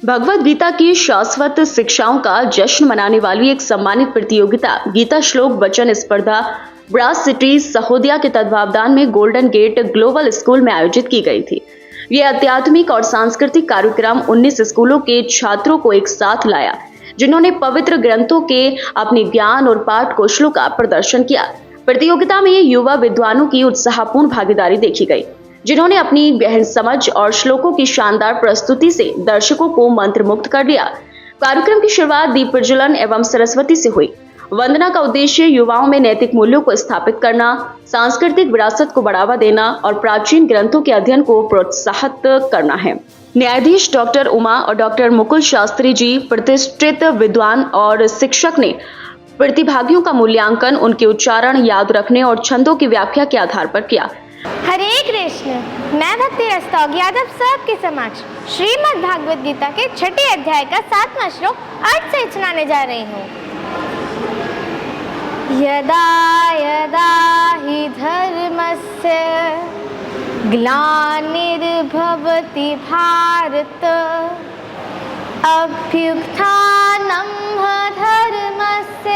भगवद गीता की शाश्वत शिक्षाओं का जश्न मनाने वाली एक सम्मानित प्रतियोगिता गीता श्लोक वचन स्पर्धा ब्रास सिटी सहोदिया के तत्वावधान में गोल्डन गेट ग्लोबल स्कूल में आयोजित की गई थी। ये आध्यात्मिक और सांस्कृतिक कार्यक्रम 19 स्कूलों के छात्रों को एक साथ लाया, जिन्होंने पवित्र ग्रंथों के अपने ज्ञान और पाठ कौशलों का प्रदर्शन किया। प्रतियोगिता में युवा विद्वानों की उत्साहपूर्ण भागीदारी देखी गई, जिन्होंने अपनी गहन समझ और श्लोकों की शानदार प्रस्तुति से दर्शकों को मंत्रमुग्ध कर दिया। कार्यक्रम की शुरुआत दीप प्रज्वलन एवं सरस्वती से हुई। वंदना का उद्देश्य युवाओं में नैतिक मूल्यों को स्थापित करना, सांस्कृतिक विरासत को बढ़ावा देना और प्राचीन ग्रंथों के अध्ययन को प्रोत्साहित करना है। न्यायाधीश डॉक्टर उमा और डॉक्टर मुकुल शास्त्री जी, प्रतिष्ठित विद्वान और शिक्षक, ने प्रतिभागियों का मूल्यांकन उनके उच्चारण याद रखने और छंदों की व्याख्या के आधार पर किया। हरे कृष्ण। मैं भक्ति रस्तोग यादव सबके समक्ष श्रीमद् भागवत गीता के छठे अध्याय का 7वां श्लोक अर्थ सहित सुनाने जा रही हूँ। यदा यदा हि धर्मस्य ग्लानिर्भवति भारत अभ्युत्थानं धर्मस्य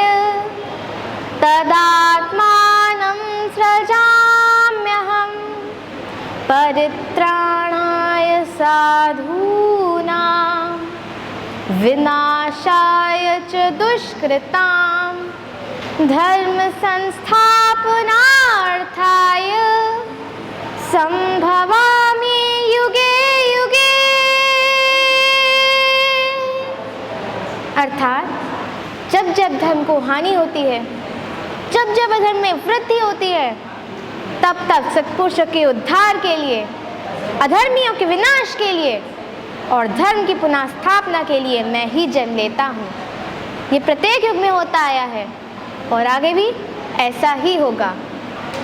तदात्मानं सृजाम्यहम् परित्राणाय साधूनां विनाशाय च दुष्कृतां धर्म संस्थापनार्थाय संभवामि युगे युगे। अर्थात जब जब धर्म को हानि होती है, जब जब अधर्म में वृद्धि होती है, तब तक सत्पुरुषों के उद्धार के लिए, अधर्मियों के विनाश के लिए और धर्म की पुनः स्थापना के लिए मैं ही जन्म लेता हूँ। ये प्रत्येक युग में होता आया है और आगे भी ऐसा ही होगा।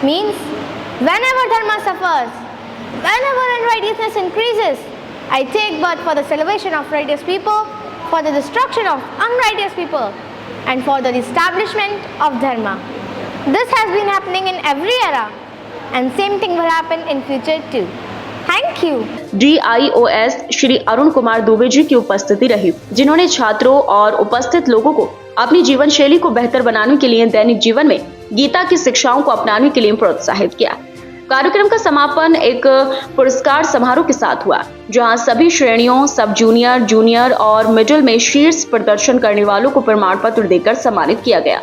Means whenever dharma suffers, whenever unrighteousness increases, I take birth for the salvation of righteous people, for the destruction of unrighteous people, and for the establishment of dharma. This has been happening in every era, and same thing will happen in future too. Thank you. DIOS Shri Arun Kumar Dubey ji की उपस्थिति रही, जिन्होंने छात्रों और उपस्थित लोगों को अपनी जीवन शैली को बेहतर बनाने के लिए दैनिक जीवन में गीता की शिक्षाओं को अपनाने के लिए प्रोत्साहित किया। कार्यक्रम का समापन एक पुरस्कार समारोह के साथ हुआ, जहां सभी श्रेणियों सब जूनियर, जूनियर और मिडिल में शीर्ष प्रदर्शन करने वालों को प्रमाण पत्र देकर सम्मानित किया गया।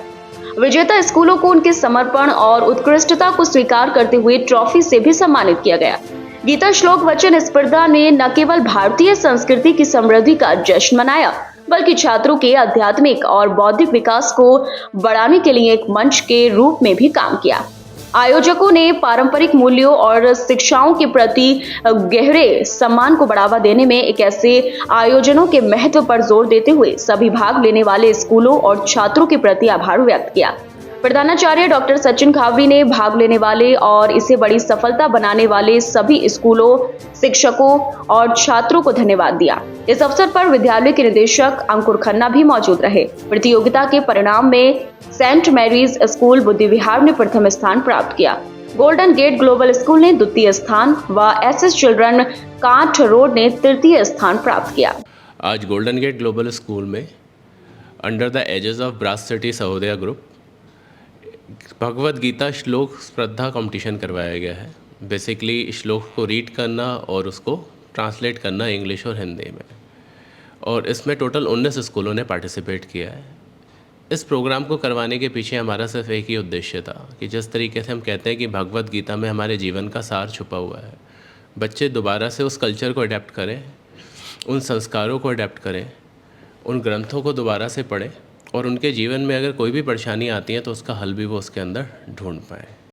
विजेता स्कूलों को उनके समर्पण और उत्कृष्टता को स्वीकार करते हुए ट्रॉफी से भी सम्मानित किया गया। गीता श्लोक वचन स्पर्धा ने न केवल भारतीय संस्कृति की समृद्धि का जश्न मनाया, बल्कि छात्रों के आध्यात्मिक और बौद्धिक विकास को बढ़ाने के लिए एक मंच के रूप में भी काम किया। आयोजकों ने पारंपरिक मूल्यों और शिक्षाओं के प्रति गहरे सम्मान को बढ़ावा देने में एक ऐसे आयोजनों के महत्व पर जोर देते हुए सभी भाग लेने वाले स्कूलों और छात्रों के प्रति आभार व्यक्त किया। प्रधानाचार्य डॉक्टर सचिन खावरी ने भाग लेने वाले और इसे बड़ी सफलता बनाने वाले सभी स्कूलों, शिक्षकों और छात्रों को धन्यवाद दिया। इस अवसर पर विद्यालय के निदेशक अंकुर खन्ना भी मौजूद रहे। प्रतियोगिता के परिणाम में सेंट मैरीज स्कूल बुद्धि विहार ने प्रथम स्थान प्राप्त किया। गोल्डन गेट ग्लोबल स्कूल ने द्वितीय स्थान व SS चिल्ड्रन कांठ रोड ने तृतीय स्थान प्राप्त किया। आज गोल्डन गेट ग्लोबल स्कूल में under the ages of Brass City Sahodaya group Bhagavad Gita श्लोक स्पर्धा कंपटीशन करवाया गया है। बेसिकली श्लोक को रीड करना और उसको ट्रांसलेट करना इंग्लिश और हिंदी में, और इसमें टोटल 19 स्कूलों ने पार्टिसिपेट किया है। इस प्रोग्राम को करवाने के पीछे हमारा सिर्फ एक ही उद्देश्य था कि जिस तरीके से हम कहते हैं कि भगवद गीता में हमारे जीवन का सार छुपा हुआ है, बच्चे दोबारा से उस कल्चर को अडेप्ट करें, उन संस्कारों को अडेप्ट करें, उन ग्रंथों को दोबारा से पढ़ें और उनके जीवन में अगर कोई भी परेशानी आती है तो उसका हल भी वो उसके अंदर ढूंढ पाएँ।